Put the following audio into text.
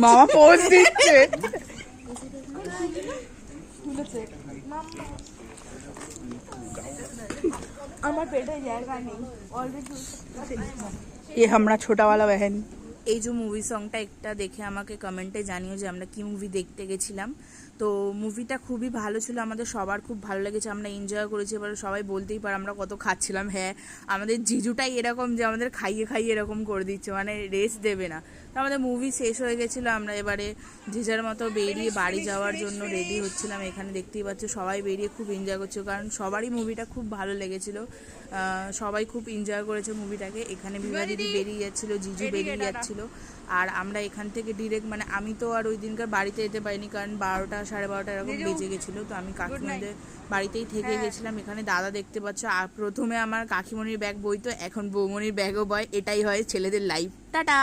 মামা পোজ দিচ্ছে। আমার পেটে জায়গা নেই অলরেডি। ये हमारा छोटा वाला बहन। এই যে মুভি সংটা একটা দেখে আমাকে কমেন্টে জানিও যে আমরা কি মুভি দেখতে গেছিলাম। তো মুভিটা খুবই ভালো ছিল, আমাদের সবার খুব ভালো লেগেছে, আমরা এনজয় করেছি। এবার সবাই বলতেই পারে আমরা কত খাচ্ছিলাম। হ্যাঁ, আমাদের জিজুটাই এরকম যে আমাদের খাইয়ে খাইয়ে এরকম করে দিচ্ছে, মানে রেস্ট দেবে না। তো আমাদের মুভি শেষ হয়ে গেছিলো, আমরা এবারে যে যার মতো বেরিয়ে বাড়ি যাওয়ার জন্য রেডি হচ্ছিলাম। এখানে দেখতেই পাচ্ছ সবাই বেরিয়ে খুব এনজয় করছে, কারণ সবারই মুভিটা খুব ভালো লেগেছিলো। সবাই খুব এনজয় করেছে মুভিটাকে। এখানে বিভা দিদি বেরিয়ে যাচ্ছিলো, জিজু বেরিয়ে যাচ্ছিলো, আর আমরা এখান থেকে ডিরেক্ট, মানে আমি তো আর ওই দিনকার বাড়িতে যেতে পারিনি, কারণ 12টা 12:30 এরকম বেজে গেছিলো। তো আমি কাকিমণিদের বাড়িতেই থেকে গেছিলাম। এখানে দাদা দেখতে পাচ্ছ, আর প্রথমে আমার কাকিমণির ব্যাগ বইতো, এখন বৌমণির ব্যাগও বয়। এটাই হয় ছেলেদের লাইফ। টাটা।